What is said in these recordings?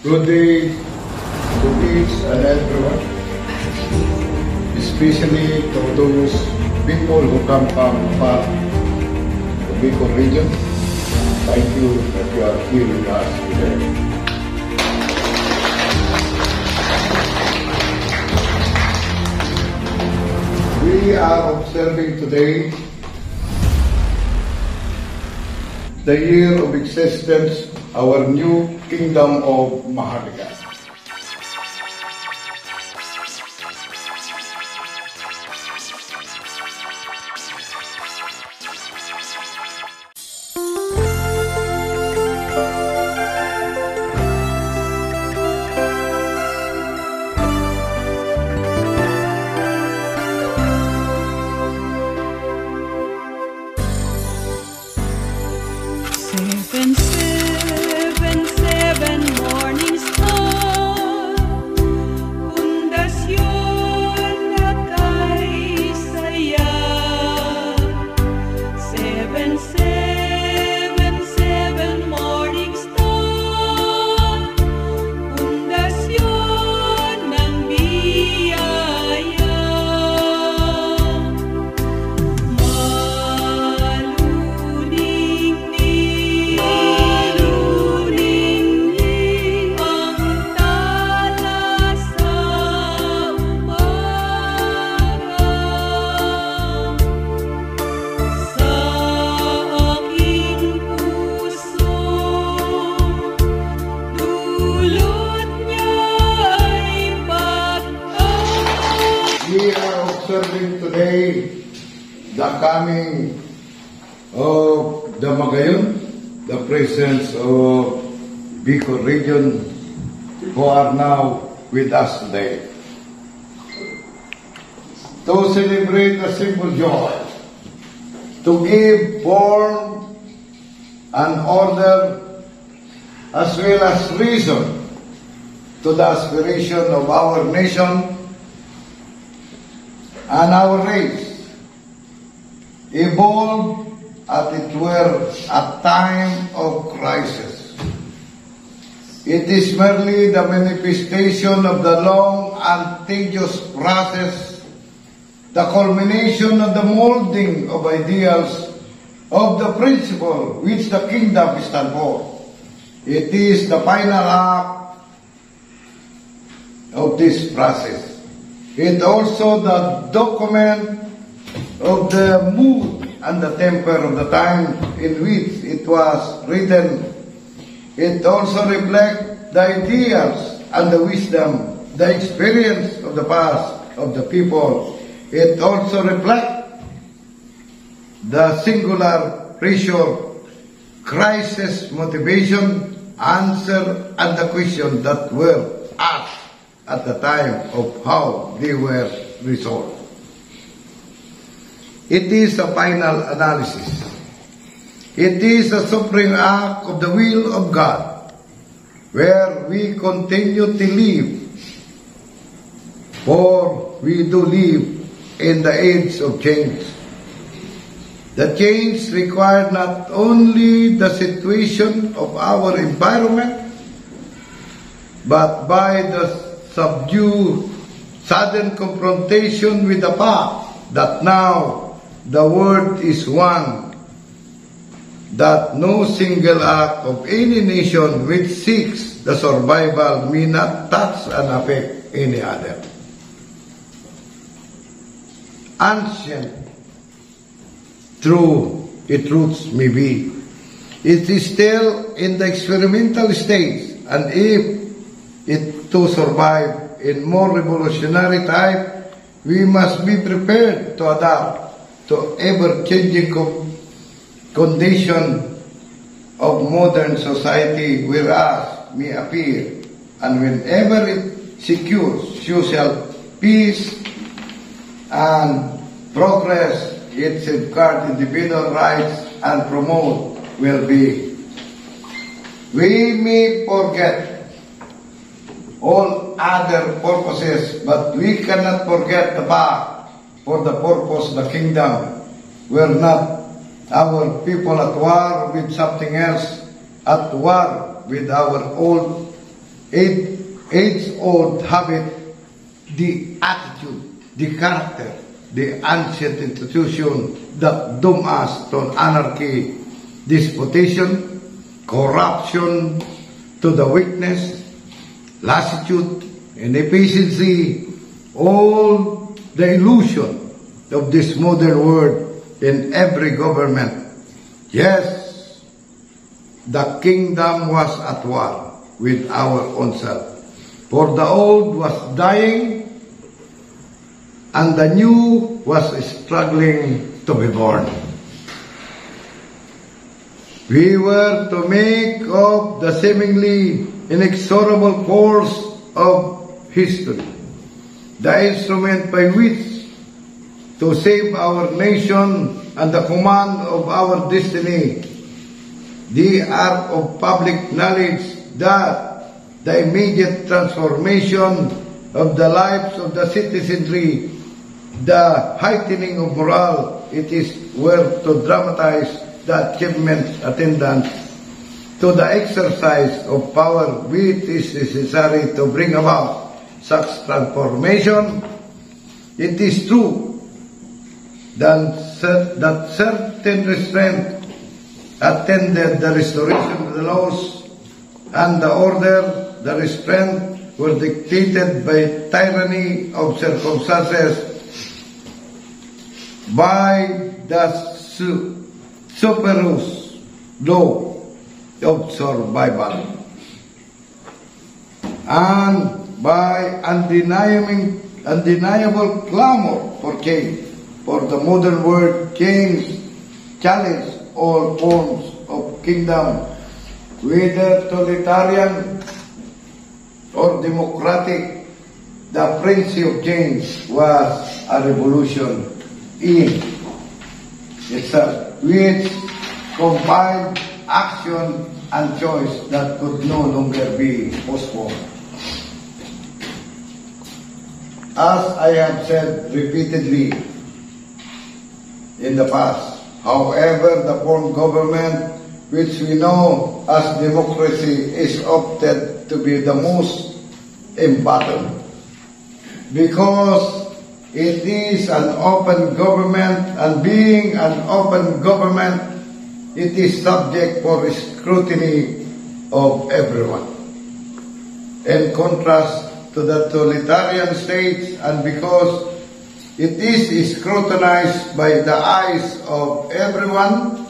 Good day to each and everyone, especially to those people who come from far the Bicol region. Thank you that you are here with us today. We are observing today the year of existence, our new kingdom of Maharlika. Seven morning star, pundasyon na kay saya. Seven morning star, pundasyon ng biyaya. We are observing today the coming of the Magayon, the presence of Bicol region who are now with us today. To celebrate a simple joy, to give form and order as well as reason to the aspiration of our nation and our race, evolved as it were a time of crisis. It is merely the manifestation of the long and tedious process, the culmination of the molding of ideals of the principle which the kingdom stands for. It is the final act of this process. It also the document of the mood and the temper of the time in which it was written. It also reflects the ideals and the wisdom, the experience of the past of the people. It also reflects the singular pressure, crisis, motivation, answer, and the question that were asked at the time of how they were resolved. It is a final analysis. It is a supreme act of the will of God, where we continue to live, for we do live in the age of change. The change required not only the situation of our environment, but by the subdue sudden confrontation with the fact that now the world is one, that no single act of any nation which seeks the survival may not touch and affect any other. Ancient true its roots may be, it is still in the experimental stage, and if it to survive in more revolutionary type, we must be prepared to adapt to ever-changing condition of modern society whereas may appear, and whenever it secures social peace and progress, it safeguards individual rights and promote well-being. We may forget all other purposes, but we cannot forget the fact for the purpose of the kingdom. We're not our people at war with something else, at war with our old age-old habit, the attitude, the character, the ancient institution that doom us to anarchy, despotism, corruption, to the weakness, lassitude, inefficiency, all the illusion of this modern world in every government. Yes, the kingdom was at war with our own self. For the old was dying, and the new was struggling to be born. We were to make of the seemingly inexorable course of history the instrument by which to save our nation and the command of our destiny. They are of public knowledge that the immediate transformation of the lives of the citizenry, the heightening of morale, it is worth to dramatize the achievements attendant to the exercise of power which is necessary to bring about such transformation. It is true that certain restraint attended the restoration of the laws and the order. The restraint were dictated by tyranny of circumstances, by the superfluous law of survival, and by undeniable clamor for change. For the modern world change challenge all forms of kingdom, whether totalitarian or democratic. The principle of change was a revolution in itself, which combined action and choice that could no longer be postponed. As I have said repeatedly in the past, however, the form government which we know as democracy is opted to be the most important, because it is an open government, and being an open government, it is subject for scrutiny of everyone. In contrast to the totalitarian states, and because it is scrutinized by the eyes of everyone,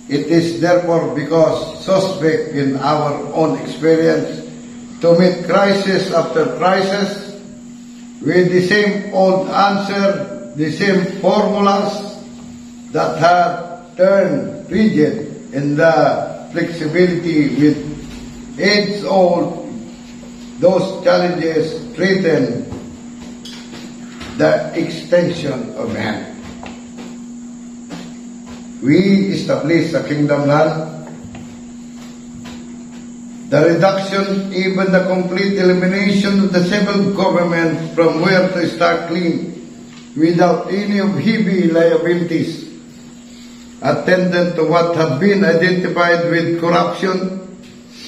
it is therefore because suspect in our own experience to meet crisis after crisis with the same old answer, the same formulas that have turned rigid in the flexibility with age-old. Those challenges threaten the extension of man. We establish a kingdom land. The reduction, even the complete elimination of the civil government from where to start clean, without any of heavy liabilities attendant to what have been identified with corruption,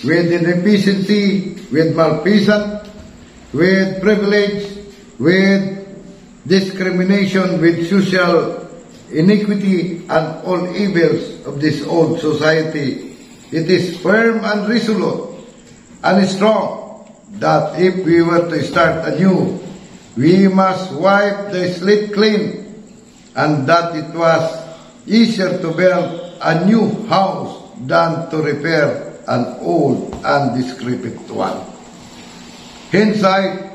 with inefficiency, with malfeasance, with privilege, with discrimination, with social iniquity, and all evils of this old society. It is firm and resolute and strong that if we were to start anew, we must wipe the slate clean, and that it was easier to build a new house than to repair an old and decrepit one. Hindsight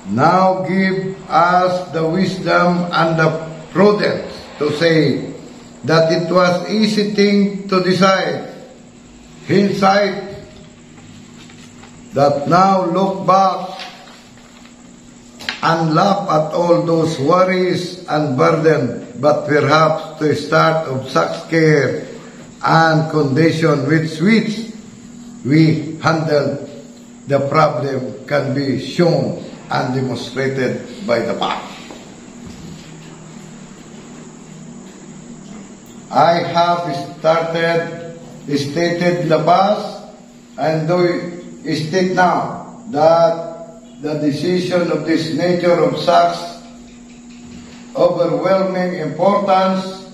now give us the wisdom and the prudence to say that it was easy thing to decide. Hindsight that now look back and laugh at all those worries and burden, but perhaps to start of such care and condition with which we handle the problem can be shown and demonstrated by the past. I have stated in the past and do state now that the decision of this nature of such overwhelming importance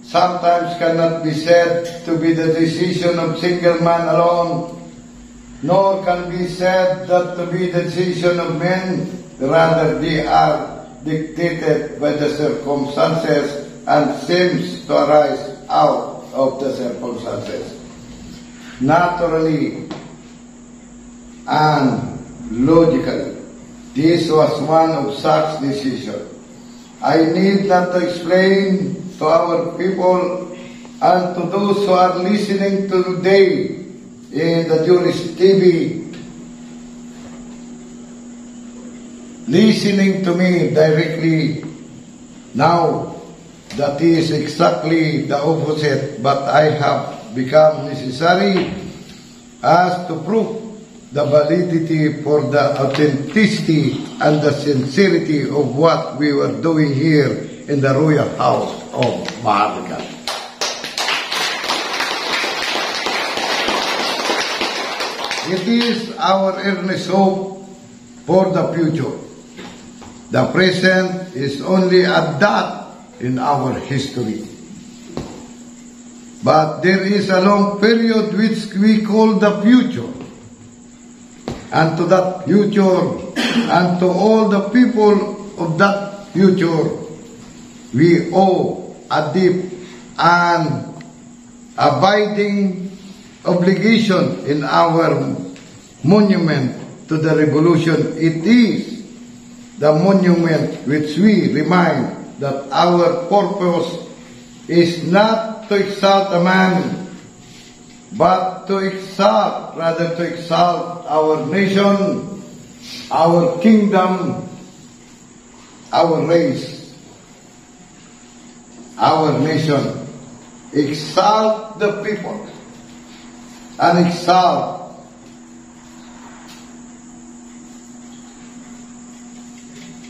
sometimes cannot be said to be the decision of single man alone, nor can be said that to be the decision of men. Rather, they are dictated by the circumstances and seems to arise out of the circumstances, naturally and logically. This was one of such decisions. I need not to explain to our people and to those who are listening today in the Juris TV, listening to me directly now, that is exactly the opposite, but I have become necessary as to prove the validity for the authenticity and the sincerity of what we were doing here in the royal house of Maharlika. It is our earnest hope for the future. The present is only a dot in our history. But there is a long period which we call the future. And to that future, and to all the people of that future, we owe a deep and abiding obligation in our monument to the revolution. It is the monument which we remind that our purpose is not to exalt a man, but to exalt, rather to exalt our nation, our kingdom, our race, our nation. Exalt the people and exalt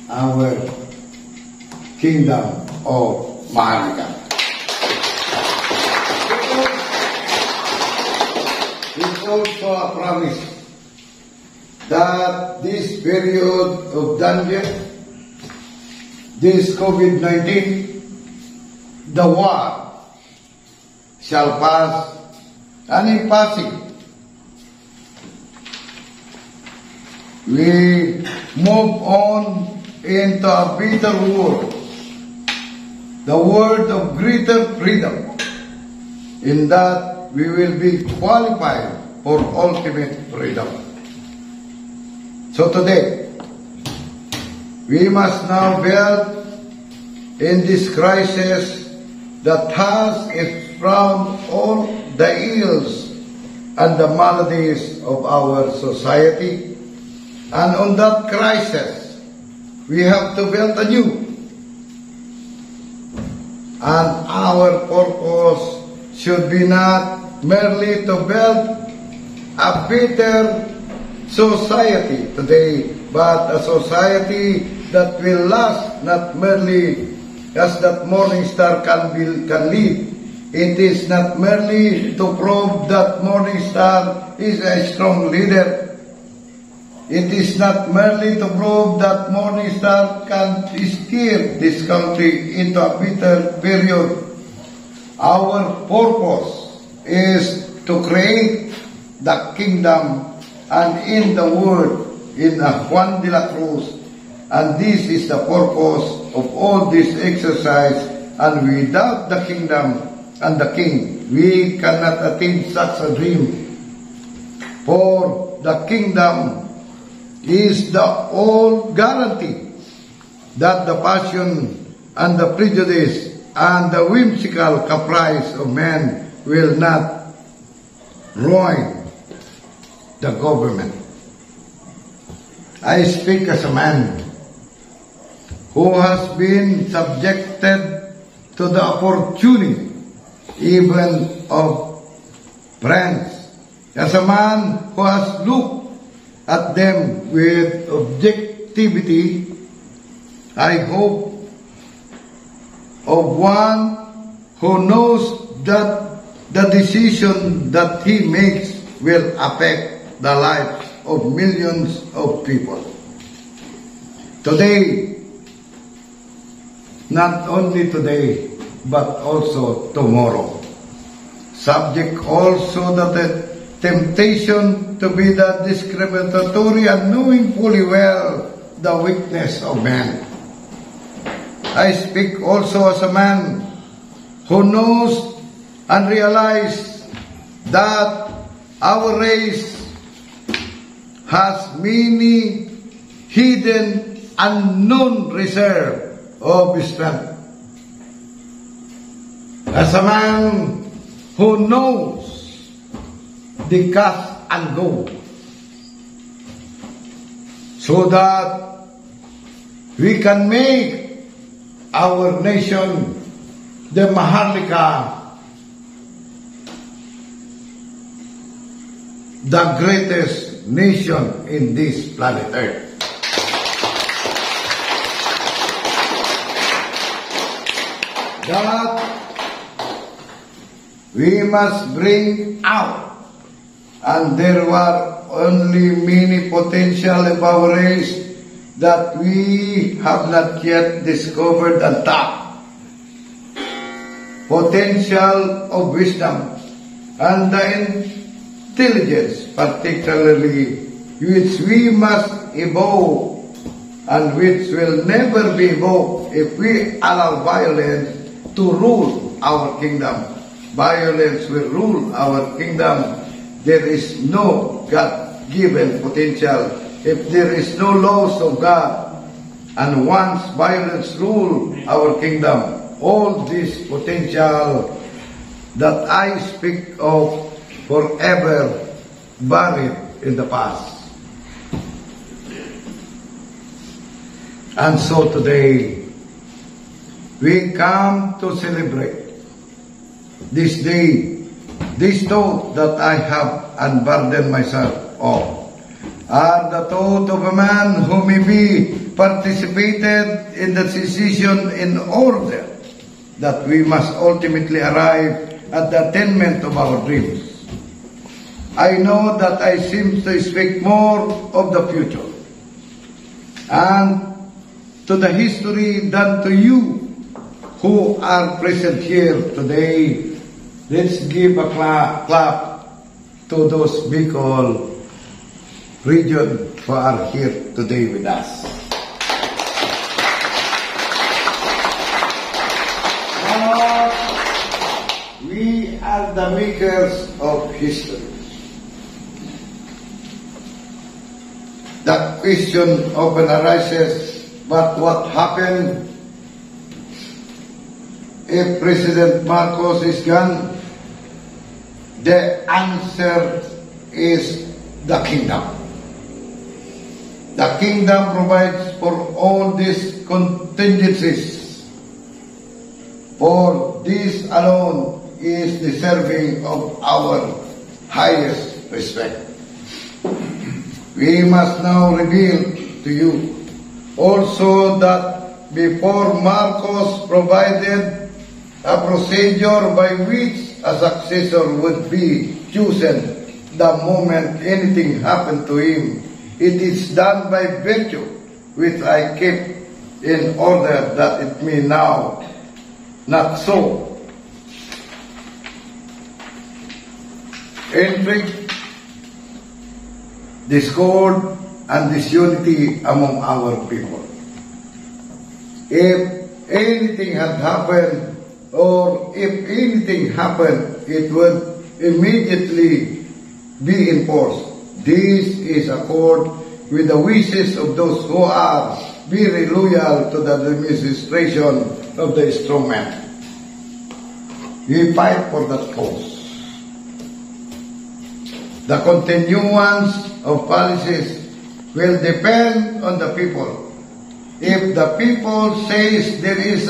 our kingdom of Maharlika. It's also a promise that this period of danger, this COVID-19, the war shall pass, and in passing, we move on into a better world, the world of greater freedom, in that we will be qualified for ultimate freedom. So today, we must now build in this crisis that has its crown all the ills and the maladies of our society. And on that crisis, we have to build anew. And our purpose should be not merely to build a better society today, but a society that will last, not merely as that morning star can lead. It is not merely to prove that morning star is a strong leader. It is not merely to prove that morning star can steer this country into a better period. Our purpose is to create the kingdom and in the word in Juan de la Cruz. And this is the purpose of all this exercise. And without the kingdom and the king, we cannot attain such a dream. For the kingdom is the all guarantee that the passion and the prejudice and the whimsical caprice of men will not ruin the government. I speak as a man who has been subjected to the opportunity even of friends, as a man who has looked at them with objectivity. I hope of one who knows that the decision that he makes will affect the lives of millions of people. Today, not only today, but also tomorrow. Subject also that the temptation to be the discriminatory and knowing fully well the weakness of man. I speak also as a man who knows and realizes that our race has many hidden, unknown reserve of strength. As a man who knows the cast and go, so that we can make our nation the Maharlika, the greatest nation in this planet Earth. That we must bring out, and there were only many potential of our race that we have not yet discovered and tapped. Potential of wisdom and the intelligence, particularly, which we must evoke and which will never be evoked if we allow violence to rule our kingdom. Violence will rule our kingdom. There is no God-given potential if there is no laws of God. And once violence rule our kingdom, all this potential that I speak of forever buried in the past. And so today, we come to celebrate this day, this thought that I have unburdened myself of, are the thought of a man who may be participated in the decision in order that we must ultimately arrive at the attainment of our dreams. I know that I seem to speak more of the future and to the history than to you who are present here today. Let's give a clap to those Bicol region who are here today with us. We are the makers of history. The question often arises, but what happened if President Marcos is gone? The answer is the kingdom. The kingdom provides for all these contingencies. For this alone is deserving of our highest respect. We must now reveal to you also that before Marcos provided a procedure by which a successor would be chosen the moment anything happened to him. It is done by virtue, which I keep in order that it may now not so. Intrigue, discord, and disunity among our people. If anything had happened, or if anything happened, it would immediately be enforced. This is accord with the wishes of those who are very loyal to the administration of the strongman. We fight for that cause. The continuance of policies will depend on the people. If the people says there is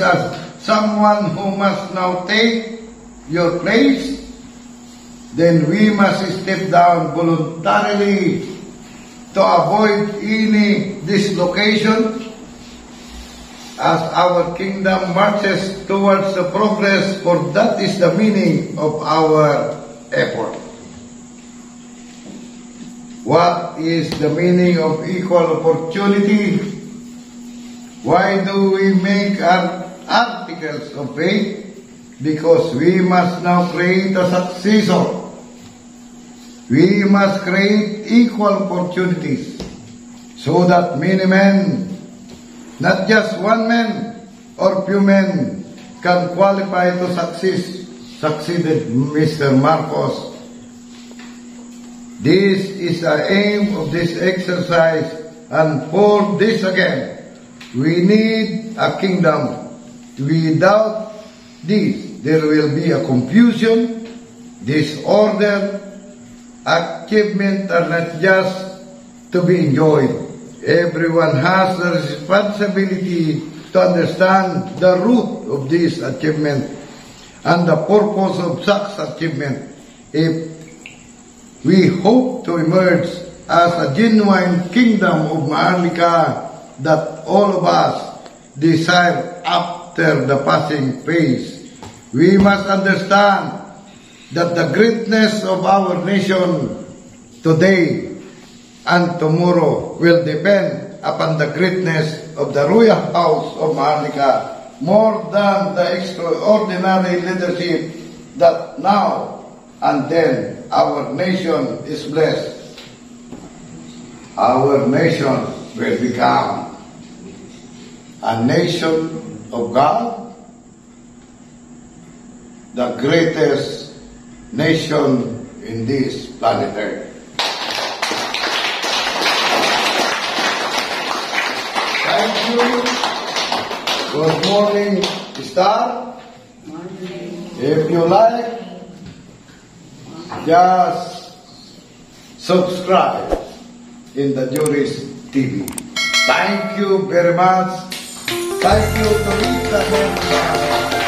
someone who must now take your place, then we must step down voluntarily to avoid any dislocation as our kingdom marches towards the progress, for that is the meaning of our effort. What is the meaning of equal opportunity? Why do we make articles of faith? Because we must now create a successor. We must create equal opportunities so that many men, not just one man or few men, can qualify to succeeded Mr. Marcos. This is the aim of this exercise, and for this again, we need a kingdom. Without this, there will be a confusion, disorder. Achievement are not just to be enjoyed. Everyone has the responsibility to understand the root of this achievement and the purpose of such achievement. If we hope to emerge as a genuine kingdom of Maharlika that all of us desire after the passing phase, we must understand that the greatness of our nation today and tomorrow will depend upon the greatness of the royal house of Maharlika more than the extraordinary leadership that now and then our nation is blessed. Our nation will become a nation of God, the greatest nation in this planet Earth. Thank you. Good morning, Star. If you like, just subscribe in the Juris TV. Thank you very much. Thank you to Rita.